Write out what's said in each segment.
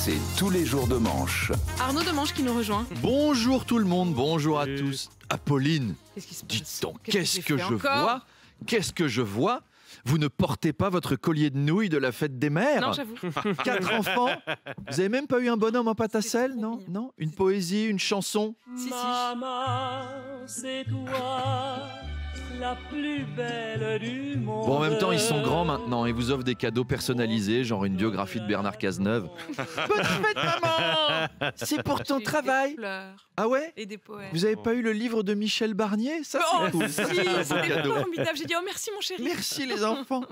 C'est tous les jours de manche. Arnaud Demanche qui nous rejoint. Bonjour tout le monde, bonjour à tous. Apolline, Qu'est-ce qui se passe? dites donc, Qu'est-ce qu'est-ce que j'ai fait je encore vois? Qu'est-ce que je vois? Vous ne portez pas votre collier de nouilles de la fête des mères? Non, j'avoue. 4 enfants? Vous avez même pas eu un bonhomme en pâte à C'est sel? trop Non, mignon. non. Une poésie, une chanson? Si, si. Maman, c'est toi, la plus belle du monde. Bon, en même temps, ils sont grands maintenant et vous offrent des cadeaux personnalisés, genre une biographie de Bernard Cazeneuve. Bonne fête, maman! C'est pour ton J'ai eu travail. Des fleurs Ah ouais? et des poèmes. Vous avez pas eu le livre de Michel Barnier? Ça, Oh, c'est cool. si, Ça, c'est un bon c'était cadeau. formidable. J'ai dit, oh merci mon chéri. Merci les enfants.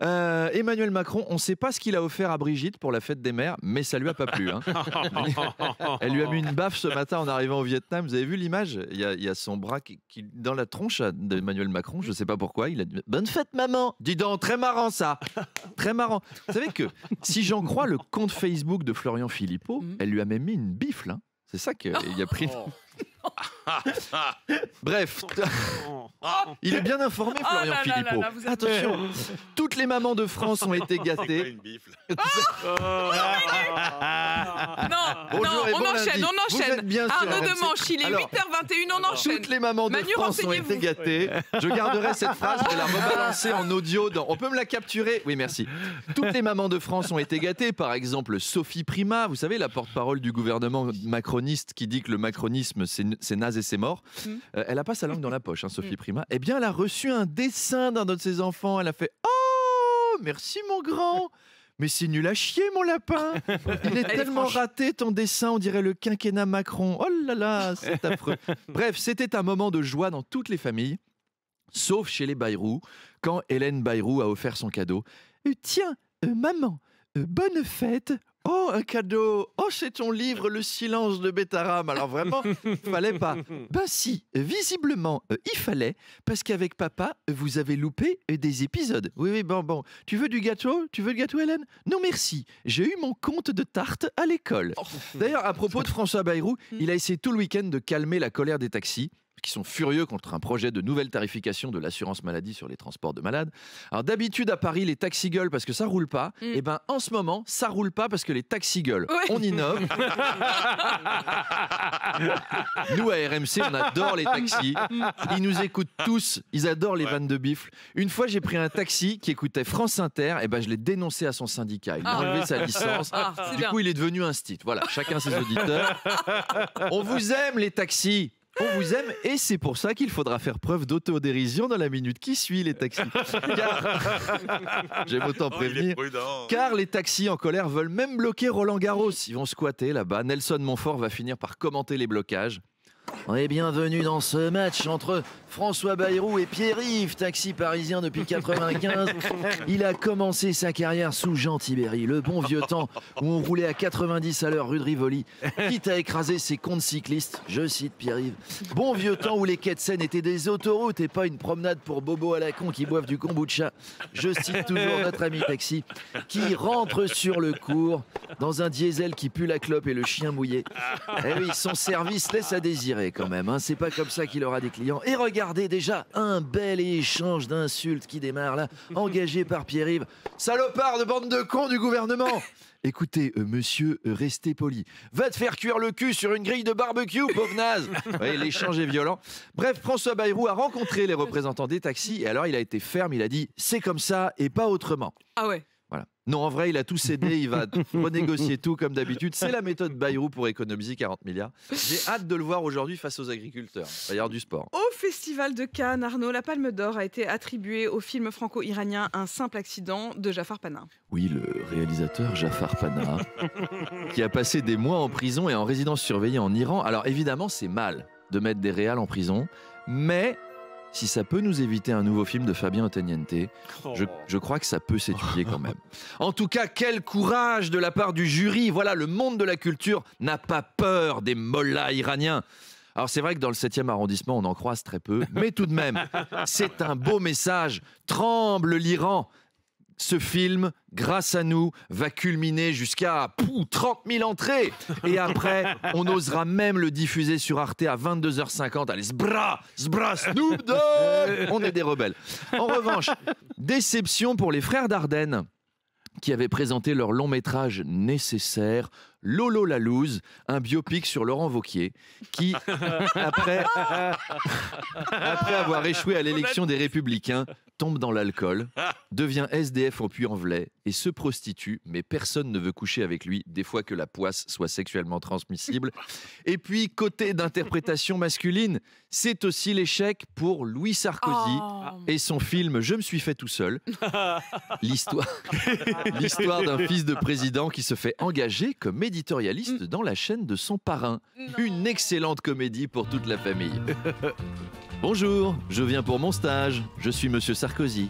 Emmanuel Macron, on ne sait pas ce qu'il a offert à Brigitte pour la fête des mères, mais ça lui a pas plu. Hein. Elle lui a mis une baffe ce matin en arrivant au Vietnam. Vous avez vu l'image? Il y a son bras qui dans la tronche d'Emmanuel Macron. Je ne sais pas pourquoi. Il a dit bonne fête maman. Dis donc, très marrant ça. Très marrant. Vous savez que si j'en crois le compte Facebook de Florian Philippot, elle lui a même mis une bifle. Hein. C'est ça qu'il a pris. Bref, il est bien informé, Florian là là là Philippot. là, vous êtes- Attention, toutes les mamans de France ont été gâtées. Non, Bonjour non, et on bon enchaîne, lundi. on Vous enchaîne. êtes bien sur Arnaud RMC. Demanche, il est Alors, 8h21, on enchaîne. Toutes les mamans de Manu, France ont renseignez-vous. été gâtées. Je garderai cette phrase, je vais la rebalancer en audio. On peut me la capturer? Oui, merci. Toutes les mamans de France ont été gâtées. Par exemple, Sophie Primas, vous savez, la porte-parole du gouvernement macroniste qui dit que le macronisme, c'est naze et c'est mort. Elle n'a pas sa langue dans la poche, hein, Sophie Primas. Eh bien, elle a reçu un dessin d'un de ses enfants. Elle a fait « Oh, merci mon grand !» Mais c'est nul à chier, mon lapin. Il est tellement franche. raté, ton dessin, on dirait le quinquennat Macron. Oh là là, c'est affreux. Bref, c'était un moment de joie dans toutes les familles, sauf chez les Bayrou, quand Hélène Bayrou a offert son cadeau. Tiens, maman, bonne fête. Oh, un cadeau. Oh, c'est ton livre, Le silence de Bétaram. Alors vraiment, fallait pas. Ben si, visiblement, il fallait, parce qu'avec papa, vous avez loupé des épisodes. Oui, oui, bon. Tu veux du gâteau? Tu veux le gâteau, Hélène? Non, merci. J'ai eu mon compte de tarte à l'école. D'ailleurs, à propos de François Bayrou, il a essayé tout le week-end de calmer la colère des taxis, qui sont furieux contre un projet de nouvelle tarification de l'assurance maladie sur les transports de malades. Alors d'habitude à Paris, les taxis gueulent parce que ça roule pas. Et ben en ce moment, ça roule pas parce que les taxis gueulent. Ouais. On innove. Nous à RMC, on adore les taxis. Ils nous écoutent tous. Ils adorent les vannes de bifle. Une fois, j'ai pris un taxi qui écoutait France Inter. Et ben je l'ai dénoncé à son syndicat. Il a enlevé sa licence. Ah, c'est Du bien. coup, il est devenu un stit. Voilà, chacun ses auditeurs. On vous aime les taxis. On vous aime et c'est pour ça qu'il faudra faire preuve d'autodérision dans la minute qui suit les taxis. J'aime autant prévenir. Car les taxis en colère veulent même bloquer Roland Garros. Ils vont squatter là-bas. Nelson Montfort va finir par commenter les blocages. Et bienvenue dans ce match entre François Bayrou et Pierre-Yves, taxi parisien depuis 95. Il a commencé sa carrière sous Jean Tibéri, le bon vieux temps où on roulait à 90 à l'heure rue de Rivoli, quitte à écraser ses comptes cyclistes. Je cite Pierre-Yves. Bon vieux temps où les quais de Seine étaient des autoroutes et pas une promenade pour bobos à la con qui boivent du kombucha. Je cite toujours notre ami taxi qui rentre sur le cours dans un diesel qui pue la clope et le chien mouillé. Eh oui, son service laisse à désirer quand même, hein. C'est pas comme ça qu'il aura des clients. Et regardez déjà un bel échange d'insultes qui démarre là, engagé par Pierre-Yves. Salopard de bande de cons du gouvernement. Écoutez, monsieur, restez poli. Va te faire cuire le cul sur une grille de barbecue, pauvre naze. Oui, l'échange est violent. Bref, François Bayrou a rencontré les représentants des taxis et alors il a été ferme, il a dit « c'est comme ça et pas autrement ». Ah ouais. Voilà. Non, en vrai, il a tout cédé, il va renégocier tout comme d'habitude. C'est la méthode Bayrou pour économiser 40 milliards. J'ai hâte de le voir aujourd'hui face aux agriculteurs. Il va y avoir du sport. Au Festival de Cannes, Arnaud, la Palme d'Or a été attribuée au film franco-iranien Un simple accident de Jafar Panahi. Oui, le réalisateur Jafar Panahi, qui a passé des mois en prison et en résidence surveillée en Iran. Alors évidemment, c'est mal de mettre des réals en prison, mais si ça peut nous éviter un nouveau film de Fabien Otteniente, je crois que ça peut s'étudier quand même. En tout cas, quel courage de la part du jury. Voilà, le monde de la culture n'a pas peur des mollahs iraniens. Alors c'est vrai que dans le 7e arrondissement, on en croise très peu, mais tout de même, c'est un beau message. Tremble l'Iran. Ce film, grâce à nous, va culminer jusqu'à 30 000 entrées. Et après, on osera même le diffuser sur Arte à 22h50. Allez, sbra, Snoop Dogg. On est des rebelles. En revanche, déception pour les frères Dardenne, qui avaient présenté leur long métrage Nécessaire, Lolo la loose, un biopic sur Laurent Wauquiez, qui, après avoir échoué à l'élection des Républicains, tombe dans l'alcool, devient SDF au Puy-en-Velay et se prostitue, mais personne ne veut coucher avec lui, des fois que la poisse soit sexuellement transmissible. Et puis, côté d'interprétation masculine, c'est aussi l'échec pour Louis Sarkozy et son film « Je me suis fait tout seul ». L'histoire d'un fils de président qui se fait engager comme éditorialiste dans la chaîne de son parrain. Une excellente comédie pour toute la famille. Bonjour, je viens pour mon stage. Je suis Monsieur Sarkozy.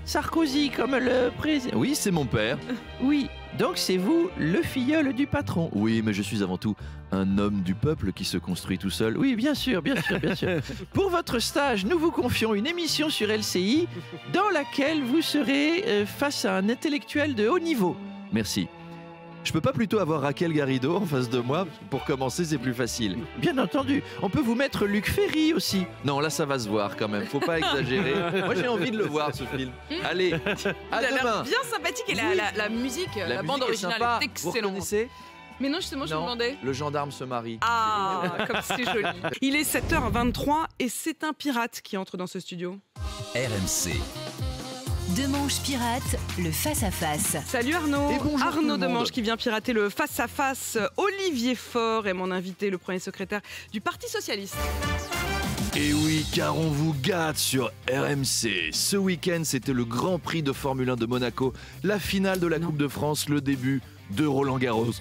Sarkozy comme le président. Oui, c'est mon père. Oui, donc c'est vous, le filleul du patron. Oui, mais je suis avant tout un homme du peuple qui se construit tout seul. Oui, bien sûr, bien sûr, bien sûr. Pour votre stage, nous vous confions une émission sur LCI dans laquelle vous serez face à un intellectuel de haut niveau. Merci. Je peux pas plutôt avoir Raquel Garrido en face de moi? Pour commencer, c'est plus facile. Bien entendu, on peut vous mettre Luc Ferry aussi. Non, là, ça va se voir quand même. Faut pas exagérer. Moi, j'ai envie de le voir, ce film. Allez, à demain. Bien sympathique et la musique, la bande originale est excellente. Vous reconnaissez? Mais non, justement, je me demandais. Le gendarme se marie. Ah, comme c'est joli. Il est 7h23 et c'est un pirate qui entre dans ce studio. RMC. Demanche pirate, le face-à-face. Salut Arnaud. Et bonjour Arnaud tout le monde. Demanche qui vient pirater le face-à-face. Olivier Faure est mon invité, le premier secrétaire du Parti Socialiste. Et oui, car on vous gâte sur RMC. Ce week-end, c'était le Grand Prix de Formule 1 de Monaco, la finale de la Coupe de France, le début de Roland-Garros.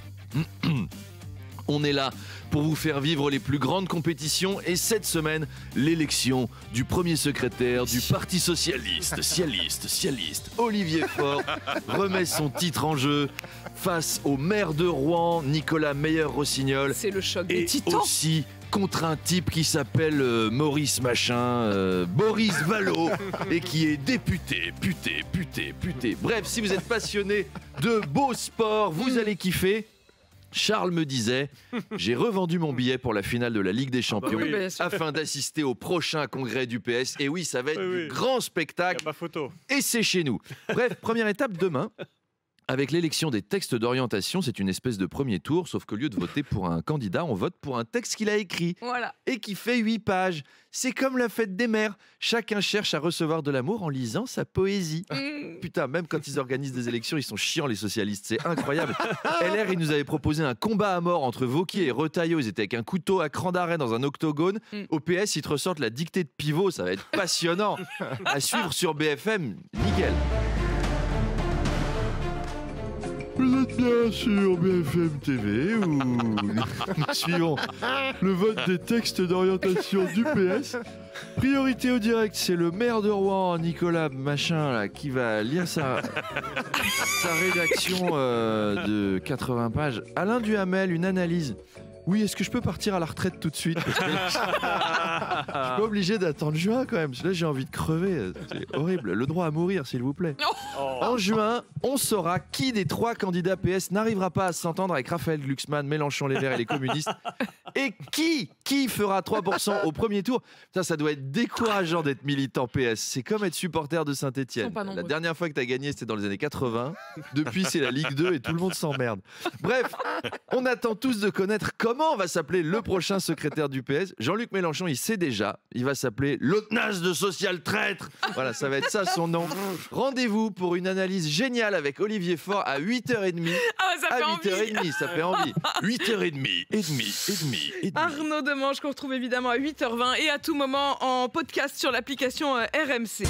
On est là pour vous faire vivre les plus grandes compétitions et cette semaine, l'élection du premier secrétaire du Parti Socialiste, Cialiste, Olivier Faure, remet son titre en jeu face au maire de Rouen, Nicolas Meyer-Rossignol. C'est le choc des Et titans. aussi contre un type qui s'appelle Maurice Machin, Boris Vallaud, et qui est député, puté. Bref, si vous êtes passionné de beau sport, vous allez kiffer. Charles me disait, j'ai revendu mon billet pour la finale de la Ligue des Champions oui. Bien sûr. afin d'assister au prochain congrès du PS. Et oui, ça va être du grand spectacle. Ma photo. Et c'est chez nous. Bref, première étape demain. Avec l'élection des textes d'orientation, c'est une espèce de premier tour, sauf qu'au lieu de voter pour un candidat, on vote pour un texte qu'il a écrit Voilà. et qui fait 8 pages. C'est comme la fête des mères. Chacun cherche à recevoir de l'amour en lisant sa poésie. Putain, même quand ils organisent des élections, ils sont chiants les socialistes, c'est incroyable. LR, ils nous avaient proposé un combat à mort entre Wauquiez et Retailleau. Ils étaient avec un couteau à cran d'arrêt dans un octogone. Au PS, ils te ressortent la dictée de Pivot, ça va être passionnant. À suivre sur BFM, nickel. Vous êtes bien sur BFM TV où nous suivons le vote des textes d'orientation du PS. Priorité au direct, c'est le maire de Rouen, Nicolas Machin, là, qui va lire sa rédaction de 80 pages. Alain Duhamel, une analyse. Oui, est-ce que je peux partir à la retraite tout de suite? Parce que je suis pas obligé d'attendre juin quand même. Parce que là, j'ai envie de crever. C'est horrible. Le droit à mourir, s'il vous plaît. En juin, on saura qui des 3 candidats PS n'arrivera pas à s'entendre avec Raphaël Glucksmann, Mélenchon, les Verts et les communistes. Et qui fera 3% au premier tour. Putain, ça doit être décourageant d'être militant PS. C'est comme être supporter de Saint-Etienne. La dernière fois que tu as gagné, c'était dans les années 80. Depuis, c'est la Ligue 2 et tout le monde s'emmerde. Bref, on attend tous de connaître comment va s'appeler le prochain secrétaire du PS. Jean-Luc Mélenchon, il sait déjà. Il va s'appeler l'autre naze de social traître. Voilà, ça va être ça son nom. Rendez-vous pour une analyse géniale avec Olivier Faure à 8h30. Ah, ça fait à envie. 8h30, ça fait envie. 8h30, et demi. Arnaud Demanche qu'on retrouve évidemment à 8h20 et à tout moment en podcast sur l'application RMC.